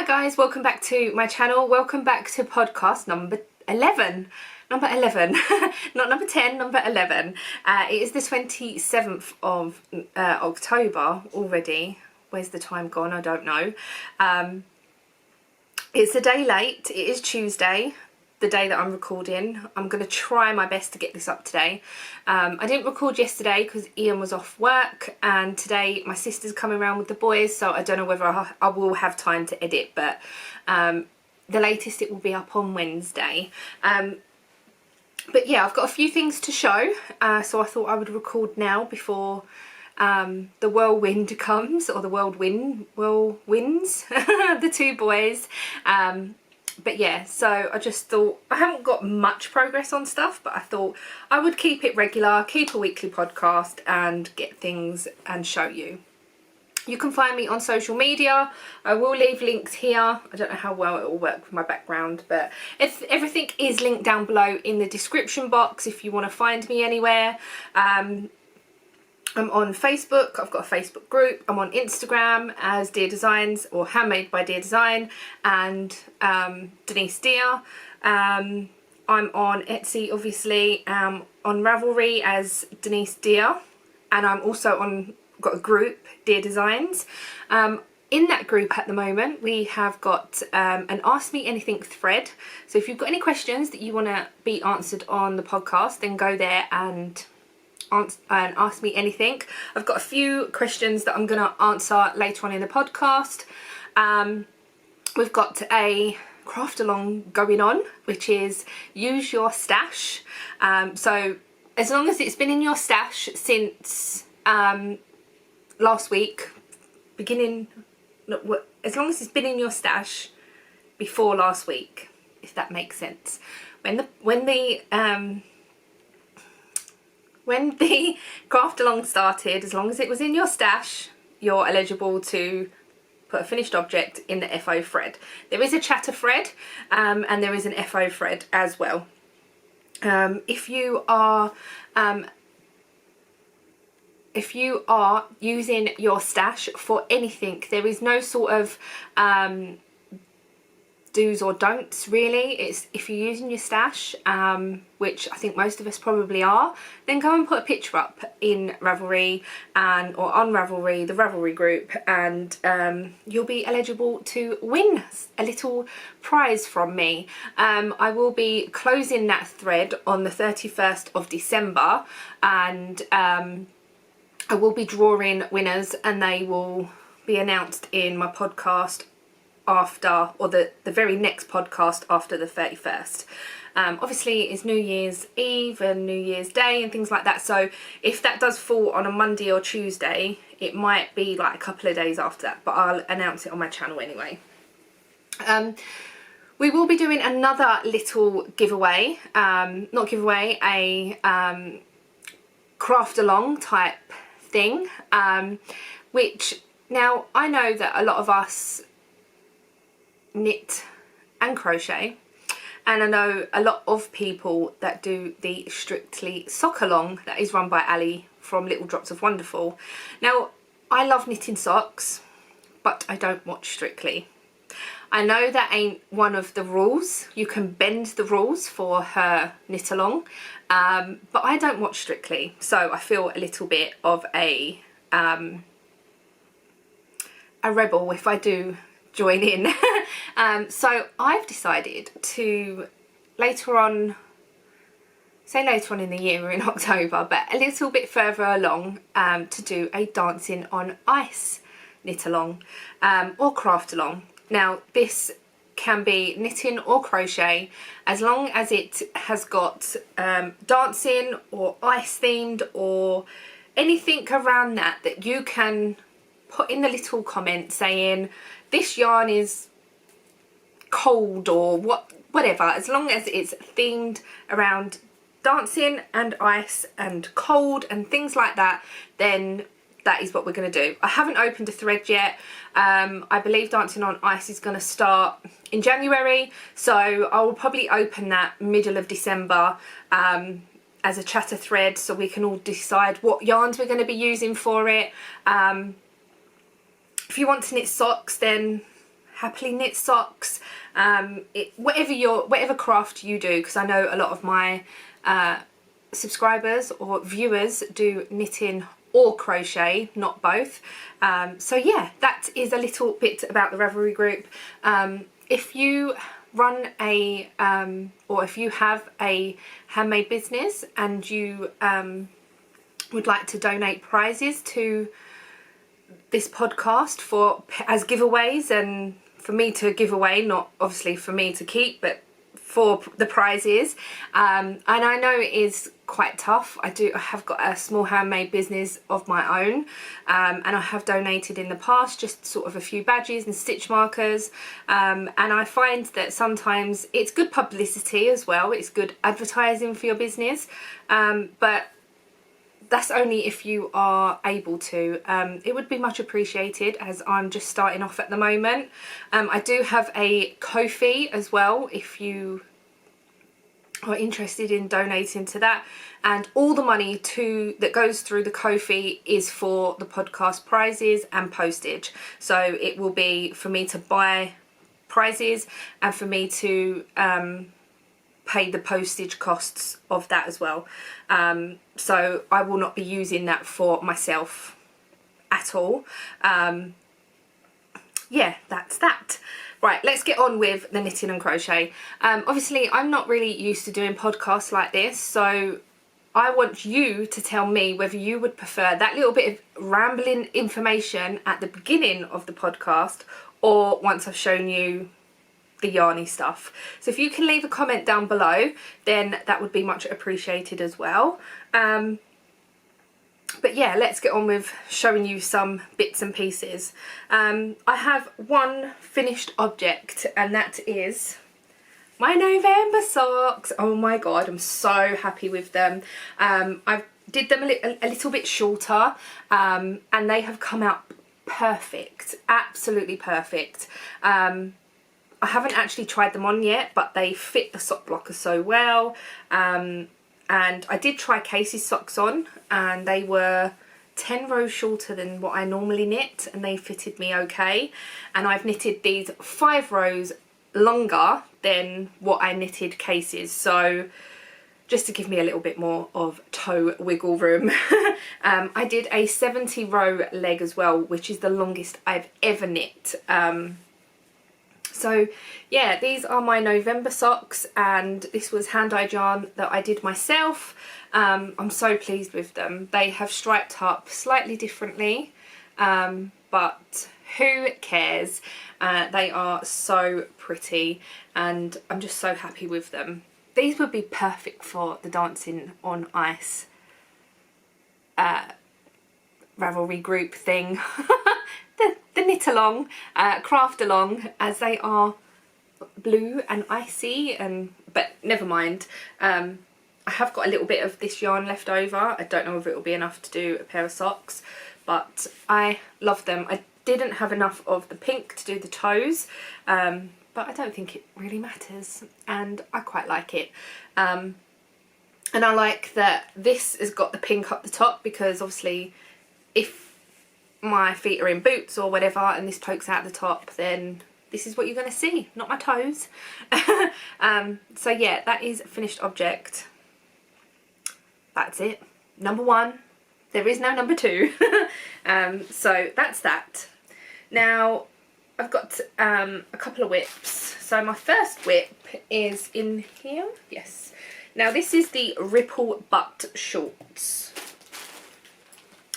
Hi guys, welcome back to my channel. Welcome back to podcast number 11. Number 11, not number 10, number 11. It is the 27th of October already. Where's the time gone? I don't know. It's a day late. It is Tuesday, the day that I'm recording. I'm going to try my best to get this up today. I didn't record yesterday because Ian was off work, and today my sister's coming around with the boys, so I don't know whether I will have time to edit, but the latest it will be up on Wednesday. But yeah, I've got a few things to show, so I thought I would record now before the whirlwind comes, or the whirlwinds, the two boys. But yeah, so I just thought, I haven't got much progress on stuff, but I thought I would keep it regular, keep a weekly podcast and get things and show you. You can find me on social media. I will leave links here. I don't know how well it will work with my background, but everything is linked down below in the description box if you want to find me anywhere. I'm on Facebook, I've got a Facebook group. I'm on Instagram as Dear Designs, or Handmade by Dear Design, and Denise Dear. I'm on Etsy, obviously, on Ravelry as Denise Dear, and I'm also got a group, Dear Designs. In that group at the moment, we have got an Ask Me Anything thread. So if you've got any questions that you want to be answered on the podcast, then go there and ask me anything. I've got a few questions that I'm going to answer later on in the podcast. We've got a craft along going on, which is use your stash. So as long as it's been in your stash since last week, as long as it's been in your stash before last week, if that makes sense. When the craft along started, as long as it was in your stash, you're eligible to put a finished object in the FO thread. There is a chatter thread and there is an FO thread as well. If you are using your stash for anything, there is no sort of do's or don'ts really. It's if you're using your stash, which I think most of us probably are, then go and put a picture up in Ravelry or on Ravelry, the Ravelry group, and you'll be eligible to win a little prize from me. I will be closing that thread on the 31st of December, and I will be drawing winners, and they will be announced in my podcast after, or the very next podcast after the 31st. Obviously it's New Year's Eve and New Year's Day and things like that, so if that does fall on a Monday or Tuesday, it might be like a couple of days after that, but I'll announce it on my channel anyway. We will be doing another little giveaway, a craft along type thing, which now I know that a lot of us knit and crochet, and I know a lot of people that do the Strictly Sock Along that is run by Ali from Little Drops of Wonderful. Now I love knitting socks, but I don't watch Strictly. I know that ain't one of the rules. You can bend the rules for her knit along, but I don't watch Strictly, so I feel a little bit of a rebel if I do join in. So I've decided to later on in the year, we're in October, but a little bit further along, to do a dancing on ice knit along or craft along. Now this can be knitting or crochet, as long as it has got dancing or ice themed or anything around that you can put in the little comment saying this yarn is cold or whatever. As long as it's themed around dancing and ice and cold and things like that, then that is what we're going to do. I haven't opened a thread yet. I believe Dancing on Ice is going to start in January, so I will probably open that middle of December as a chatter thread, so we can all decide what yarns we're going to be using for it. If you want to knit socks, then happily knit socks, whatever craft you do, because I know a lot of my subscribers or viewers do knitting or crochet, not both. So yeah, that is a little bit about the Ravelry group. If you run a or if you have a handmade business and you would like to donate prizes to this podcast as giveaways, and for me to give away, not obviously for me to keep, but for the prizes, and I know it is quite tough. I have got a small handmade business of my own, and I have donated in the past just sort of a few badges and stitch markers, and I find that sometimes it's good publicity as well, it's good advertising for your business, but that's only if you are able to. It would be much appreciated, as I'm just starting off at the moment. I do have a Ko-fi as well if you are interested in donating to that, and all the money that goes through the Ko-fi is for the podcast prizes and postage. So it will be for me to buy prizes and for me to pay the postage costs of that as well. So I will not be using that for myself at all. Yeah, that's that. Right, let's get on with the knitting and crochet. Obviously, I'm not really used to doing podcasts like this, so I want you to tell me whether you would prefer that little bit of rambling information at the beginning of the podcast, or once I've shown you the yarny stuff. So if you can leave a comment down below, then that would be much appreciated as well. But yeah, let's get on with showing you some bits and pieces. I have one finished object, and that is my November socks. Oh my god, I'm so happy with them. I did them a little bit shorter, and they have come out perfect, absolutely perfect. I haven't actually tried them on yet, but they fit the sock blocker so well. And I did try Casey's socks on, and they were 10 rows shorter than what I normally knit, and they fitted me okay. And I've knitted these 5 rows longer than what I knitted Casey's, so just to give me a little bit more of toe wiggle room. I did a 70 row leg as well, which is the longest I've ever knit. So yeah, these are my November socks, and this was hand-dyed yarn that I did myself. I'm so pleased with them. They have striped up slightly differently, but who cares? They are so pretty, and I'm just so happy with them. These would be perfect for the dancing on ice Ravelry group thing. the knit along, craft along, as they are blue and icy, but never mind. I have got a little bit of this yarn left over. I don't know if it will be enough to do a pair of socks, but I love them. I didn't have enough of the pink to do the toes, but I don't think it really matters, and I quite like it. And I like that this has got the pink up the top, because obviously if my feet are in boots or whatever and this pokes out the top, then this is what you're going to see, not my toes. So yeah, that is a finished object. That's it. Number 1. There is no number 2. So that's that. Now I've got a couple of whips. So my first whip is in here. Yes. Now this is the Ripple Butt Shorts.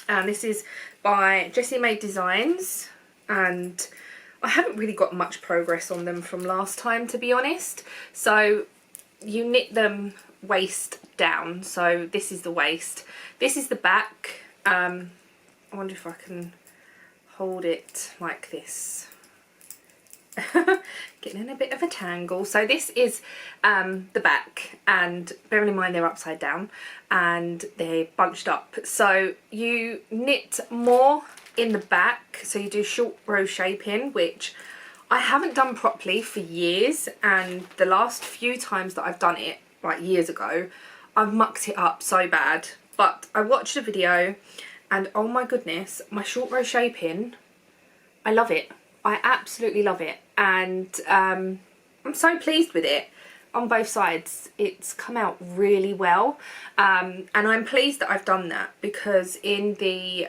And this is by Jessie Made Designs, and I haven't really got much progress on them from last time, to be honest. So you knit them waist down. So this is the waist. This is the back. I wonder if I can hold it like this. Getting in a bit of a tangle. So this is the back, and bearing in mind they're upside down and they're bunched up. So you knit more in the back, so you do short row shaping, which I haven't done properly for years, and the last few times that I've done it, like years ago, I've mucked it up so bad. But I watched a video, and oh my goodness, my short row shaping, I love it. I absolutely love it. and I'm so pleased with it. On both sides it's come out really well, and I'm pleased that I've done that, because in the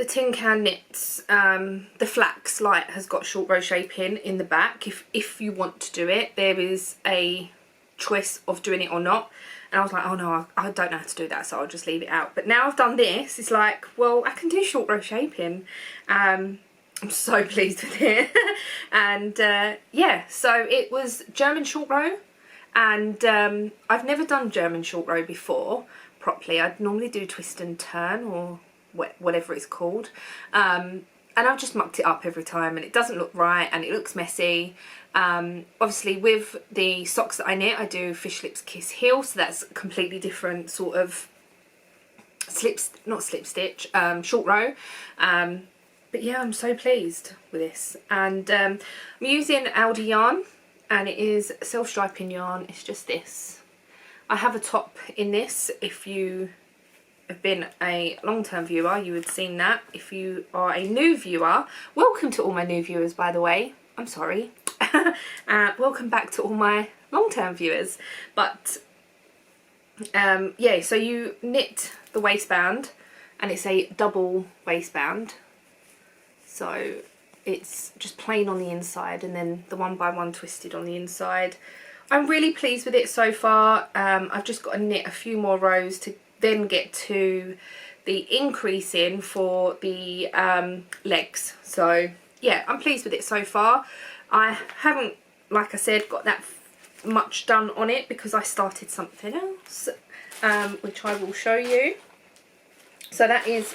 Tin Can Knits, the flax light has got short row shaping in the back. If you want to do it, there is a choice of doing it or not, and I was like, oh no, I don't know how to do that, so I'll just leave it out. But now I've done this, it's like, well, I can do short row shaping. I'm so pleased with it. And yeah, so it was German short row, and I've never done German short row before properly. I'd normally do twist and turn, or whatever it's called, and I've just mucked it up every time, and it doesn't look right and it looks messy. Obviously with the socks that I knit, I do Fish Lips Kiss Heel, so that's a completely different sort of not slip stitch, short row. But yeah, I'm so pleased with this, and I'm using Aldi yarn, and it is self-striping yarn. It's just this. I have a top in this. If you have been a long-term viewer, you would have seen that. If you are a new viewer, welcome to all my new viewers, by the way. I'm sorry. Welcome back to all my long-term viewers. But yeah, so you knit the waistband, and it's a double waistband. So it's just plain on the inside, and then the 1x1 twisted on the inside. I'm really pleased with it so far. I've just got to knit a few more rows to then get to the increase in for the legs. So yeah, I'm pleased with it so far. I haven't, like I said, got that much done on it because I started something else, which I will show you. So that is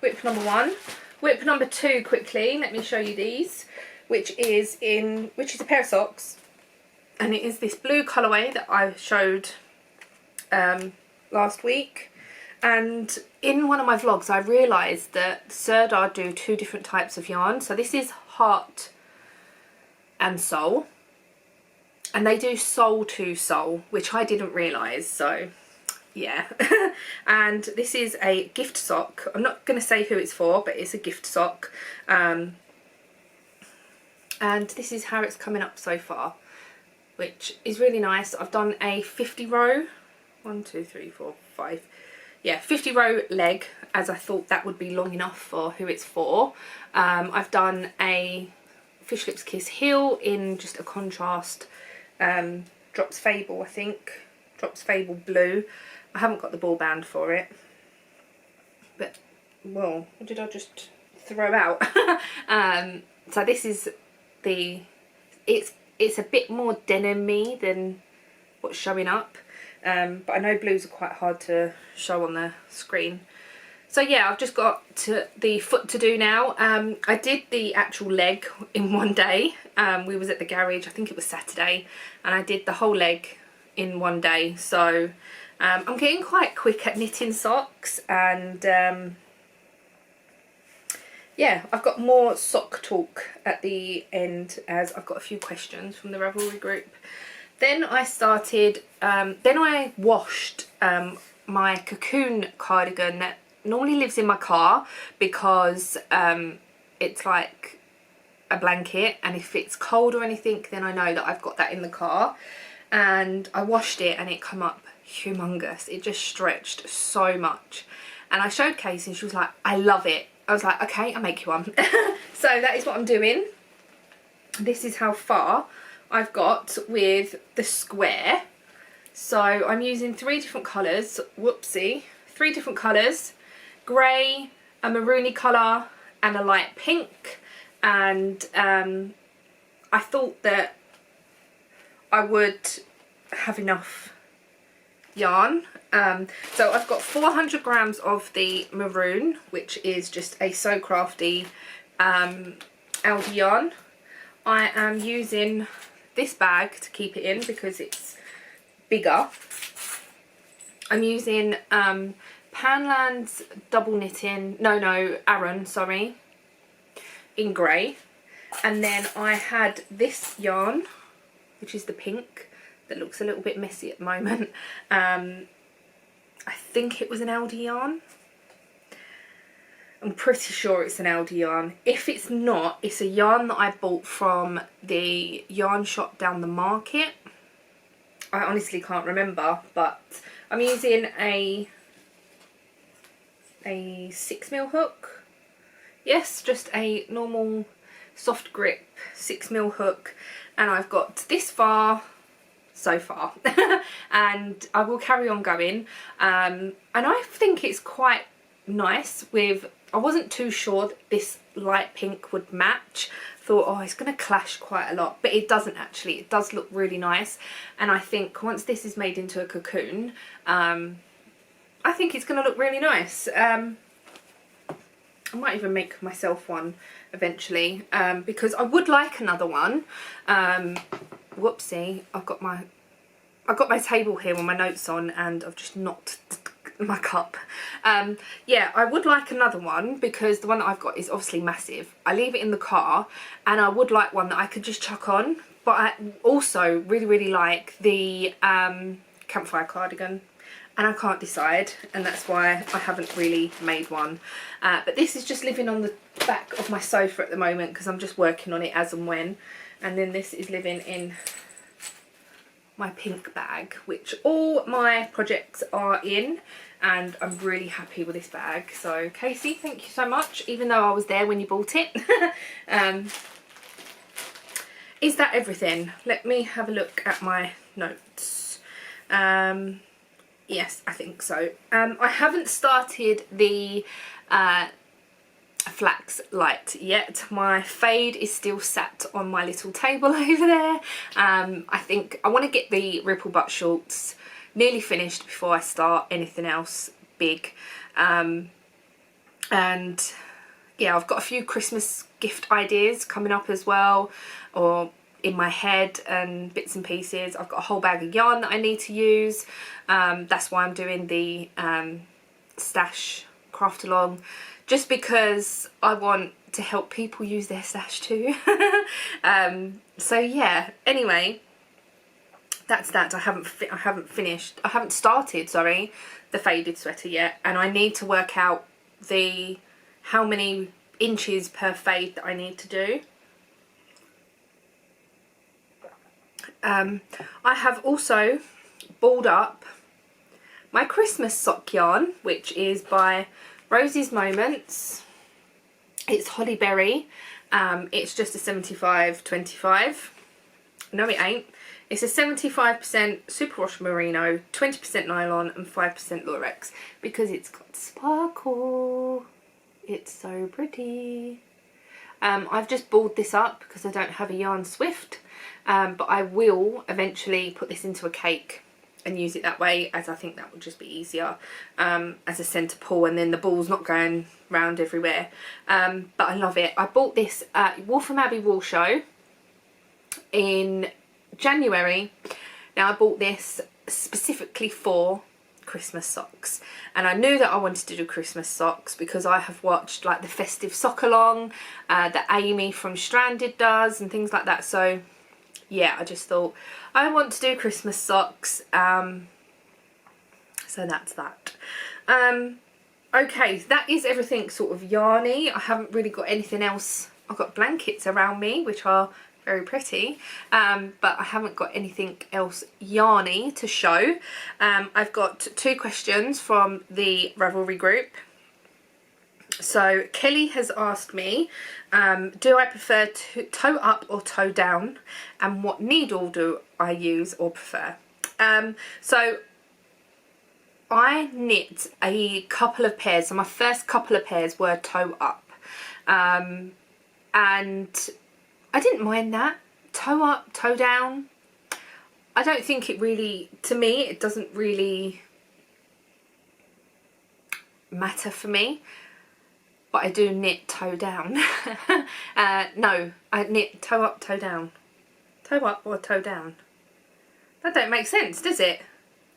whip number 1. Whip number 2, quickly, let me show you these, which is a pair of socks, and it is this blue colourway that I showed last week. And in one of my vlogs I realised that Sirdar do 2 different types of yarn. So this is heart and soul, and they do sole to sole, which I didn't realise, so yeah. And this is a gift sock. I'm not going to say who it's for, but it's a gift sock, and this is how it's coming up so far, which is really nice. I've done a 50 row, 1 2 3 4 5, yeah, 50 row leg, as I thought that would be long enough for who it's for. I've done a Fish Lips Kiss heel in just a contrast Drops Fable, I think, Drops Fable blue. I haven't got the ball band for it, but well, what did I just throw out? So this is it's a bit more denim-y than what's showing up, but I know blues are quite hard to show on the screen. So yeah, I've just got the foot to do now. I did the actual leg in one day. We was at the garage, I think it was Saturday, and I did the whole leg in one day. So I'm getting quite quick at knitting socks, and yeah, I've got more sock talk at the end, as I've got a few questions from the Ravelry group. Then I started, then I washed my cocoon cardigan that normally lives in my car, because it's like a blanket, and if it's cold or anything, then I know that I've got that in the car. And I washed it, and it come up humongous. It just stretched so much, and I showed Casey, and she was like, I love it. I was like, okay, I'll make you one. So that is what I'm doing. This is how far I've got with the square. So I'm using 3 different colours, whoopsie, 3 different colours, grey, a maroony colour and a light pink. And I thought that I would have enough yarn. So I've got 400 grams of the maroon, which is just a So Crafty Aldi yarn. I am using this bag to keep it in because it's bigger. I'm using Panland's double knitting, Aran, sorry, in grey. And then I had this yarn, which is the pink, that looks a little bit messy at the moment. I think it was an Aldi yarn. I'm pretty sure it's an Aldi yarn. If it's not, it's a yarn that I bought from the yarn shop down the market. I honestly can't remember, but I'm using a 6mm hook. Yes, just a normal soft grip 6mm hook, and I've got this far so far and I will carry on going, and I think it's quite nice with, I wasn't too sure that this light pink would match. Thought, oh, it's going to clash quite a lot, but it doesn't actually. It does look really nice, and I think once this is made into a cocoon, I think it's going to look really nice. I might even make myself one eventually, because I would like another one. Whoopsie, I've got my table here with my notes on, and I've just knocked my cup. Yeah, I would like another one because the one that I've got is obviously massive. I leave it in the car, and I would like one that I could just chuck on. But I also really like the campfire cardigan, and I can't decide, and that's why I haven't really made one. But this is just living on the back of my sofa at the moment because I'm just working on it as and when. And then this is living in my pink bag, which all my projects are in, and I'm really happy with this bag. So Casey, thank you so much, even though I was there when you bought it. Is that everything? Let me have a look at my notes. Yes, I think so. I haven't started the flax light yet. My fade is still sat on my little table over there. I think I want to get the ripple butt shorts nearly finished before I start anything else big. And yeah, I've got a few Christmas gift ideas coming up as well, or in my head, and bits and pieces. I've got a whole bag of yarn that I need to use. That's why I'm doing the stash craft along, just because I want to help people use their stash too. So yeah, anyway, that's that. I haven't started, sorry, the faded sweater yet, and I need to work out how many inches per fade that I need to do. I have also balled up my Christmas sock yarn, which is by Rosie's Moments. It's Holly Berry. It's just a 75-25. No, it ain't. It's a 75% superwash merino, 20% nylon and 5% Lurex, because it's got sparkle. It's so pretty. I've just balled this up because I don't have a yarn swift, but I will eventually put this into a cake and use it that way, as I think that would just be easier as a centre pull, and then the ball's not going round everywhere. But I love it. I bought this at Waltham Abbey Wool Show in January. Now, I bought this specifically for Christmas socks, and I knew that I wanted to do Christmas socks because I have watched like the festive sock along that Amy from Stranded does and things like that. So yeah, I just thought I want to do Christmas socks, so that's that. Okay, that is everything sort of yarny. I haven't really got anything else. I've got blankets around me, which are very pretty, but I haven't got anything else yarny to show. I've got 2 questions from the Ravelry group. So Kelly has asked me, do I prefer to toe up or toe down, and what needle do I use or prefer? So I knit a couple of pairs. So my first couple of pairs were toe up, and I didn't mind that. Toe up, toe down, I don't think it really, to me, it doesn't really matter for me. But I do knit toe down. No, I knit toe up, toe down. Toe up or toe down? That don't make sense, does it?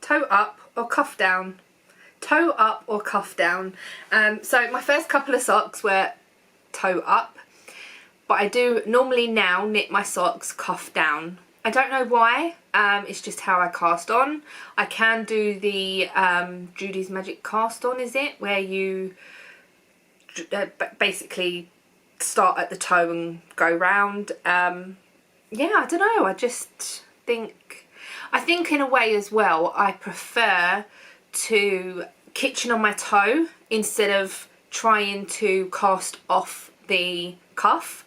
Toe up or cuff down. Toe up or cuff down. So my first couple of socks were toe up, but I do normally now knit my socks cuff down. I don't know why, it's just how I cast on. I can do the Judy's Magic cast on, is it? Where you basically start at the toe and go round. Yeah, I don't know, I just think, in a way as well, I prefer to kitchen on my toe instead of trying to cast off the cuff,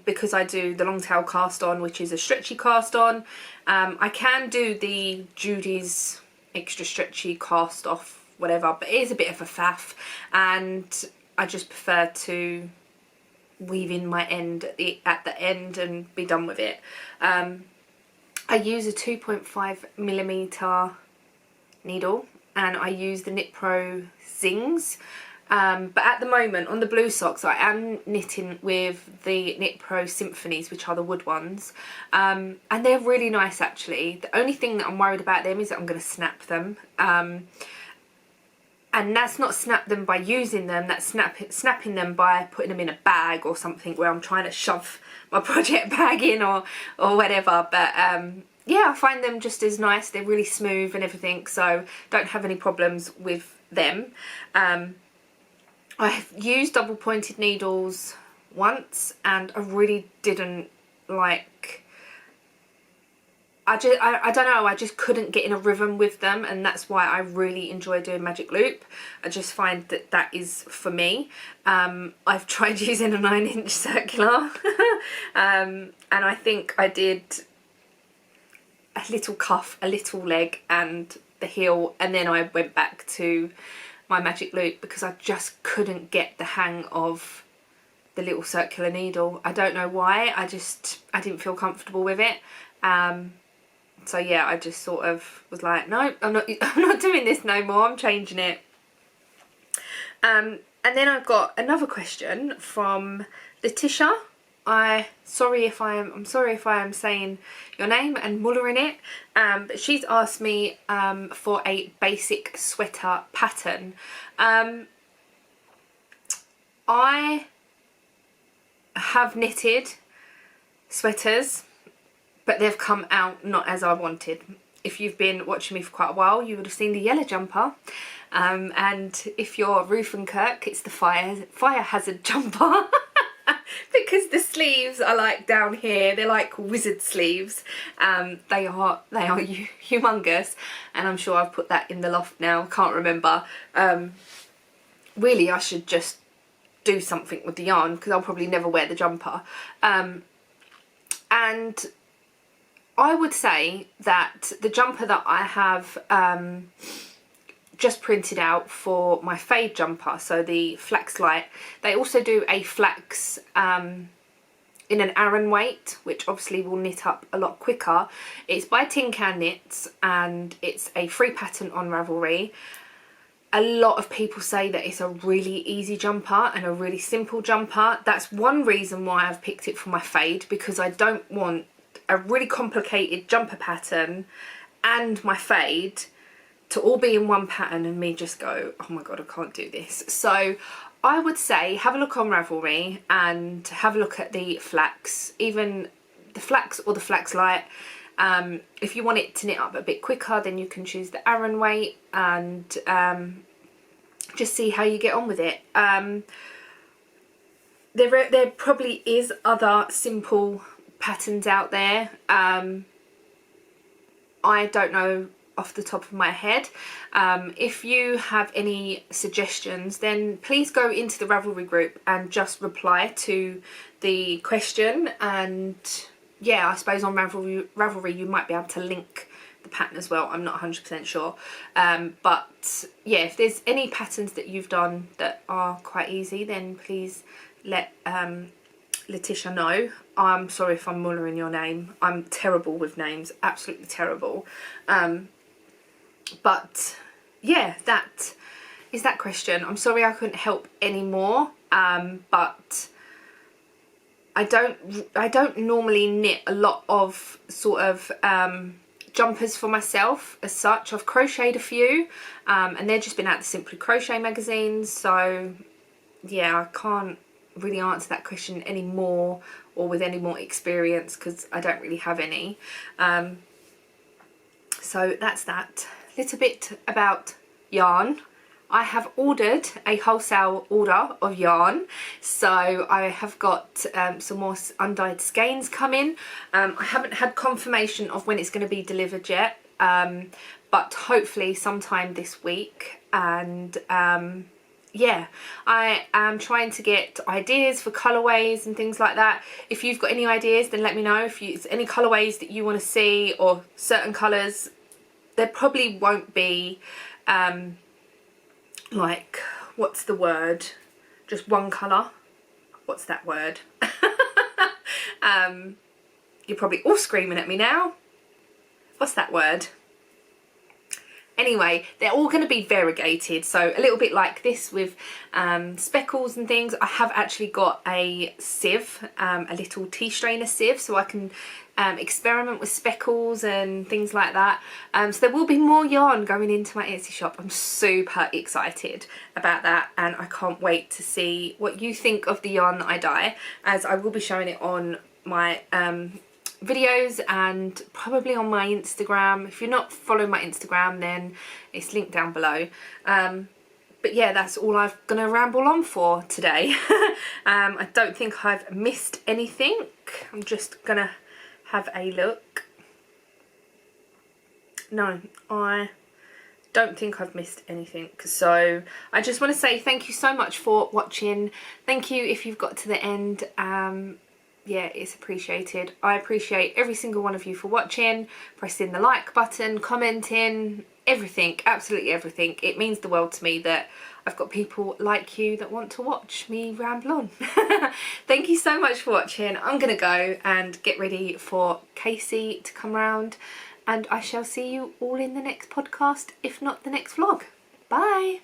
because I do the long tail cast on, which is a stretchy cast on. I can do the Judy's extra stretchy cast off, whatever, but it is a bit of a faff, and I just prefer to weave in my end at the end and be done with it. I use a 2.5mm needle, and I use the Knit Pro Zings. But at the moment on the blue socks I am knitting with the Knit Pro Symphonies, which are the wood ones, and they're really nice actually. The only thing that I'm worried about them is that I'm going to snap them, and that's not snap them by using them, that's snapping them by putting them in a bag or something where I'm trying to shove my project bag in or whatever. But yeah, I find them just as nice. They're really smooth and everything, so don't have any problems with them. I've used double pointed needles once and I really didn't like, I don't know, I just couldn't get in a rhythm with them, and that's why I really enjoy doing magic loop. I just find that that is for me. I've tried using a 9-inch circular and I think I did a little cuff, a little leg and the heel, and then I went back to my magic loop because I just couldn't get the hang of the little circular needle. I don't know why, I didn't feel comfortable with it. So yeah, I just sort of was like, no, I'm not doing this no more, I'm changing it. And then I've got another question from Letitia. I'm sorry if I am saying your name and mullering it, but she's asked me for a basic sweater pattern. I have knitted sweaters, but they've come out not as I wanted. If you've been watching me for quite a while, you would have seen the yellow jumper, and if you're Ruth and Kirk, it's the fire hazard jumper. Because the sleeves are like down here, they're like wizard sleeves. They are humongous, and I'm sure I've put that in the loft now, can't remember. Really I should just do something with the yarn because I'll probably never wear the jumper. And I would say that the jumper that I have just printed out for my fade jumper, so the flax light, they also do a flax in an Aran weight, which obviously will knit up a lot quicker. It's by Tin Can Knits and it's a free pattern on Ravelry. A lot of people say that it's a really easy jumper and a really simple jumper. That's one reason why I've picked it for my fade, because I don't want a really complicated jumper pattern and my fade to all be in one pattern and me just go, oh my god, I can't do this. So I would say have a look on Ravelry and have a look at the flax, even the flax or the flax light. If you want it to knit up a bit quicker, then you can choose the Aran weight and just see how you get on with it. There probably is other simple patterns out there. I don't know off the top of my head. If you have any suggestions, then please go into the Ravelry group and just reply to the question, and yeah, I suppose on Ravelry you might be able to link the pattern as well. I'm not 100% sure, but yeah, if there's any patterns that you've done that are quite easy, then please let Letitia know. I'm sorry if I'm mullering your name. I'm terrible with names, absolutely terrible. But yeah, that is that question. I'm sorry I couldn't help any more, but I don't normally knit a lot of sort of jumpers for myself as such. I've crocheted a few, and they've just been out the Simply Crochet magazines, so yeah, I can't really answer that question anymore or with any more experience because I don't really have any. So that's that. Little bit about yarn. I have ordered a wholesale order of yarn, so I have got some more undyed skeins coming. I haven't had confirmation of when it's going to be delivered yet, but hopefully sometime this week. And yeah, I am trying to get ideas for colourways and things like that. If you've got any ideas, then let me know. If there's any colourways that you want to see, or certain colours, there probably won't be like, what's the word, just one colour, what's that word? You're probably all screaming at me now. What's that word? Anyway, they're all going to be variegated, so a little bit like this with speckles and things. I have actually got a sieve, a little tea strainer sieve, so I can experiment with speckles and things like that. So there will be more yarn going into my Etsy shop. I'm super excited about that, and I can't wait to see what you think of the yarn that I dye, as I will be showing it on my videos and probably on my Instagram. If you're not following my Instagram, then it's linked down below. But yeah, that's all I'm gonna ramble on for today. I don't think I've missed anything. I'm just gonna have a look. No, I don't think I've missed anything. So I just want to say thank you so much for watching. Thank you if you've got to the end. Yeah, it's appreciated. I appreciate every single one of you for watching, pressing the like button, commenting, everything, absolutely everything. It means the world to me that I've got people like you that want to watch me ramble on. Thank you so much for watching. I'm gonna go and get ready for Casey to come round, and I shall see you all in the next podcast, if not the next vlog. Bye.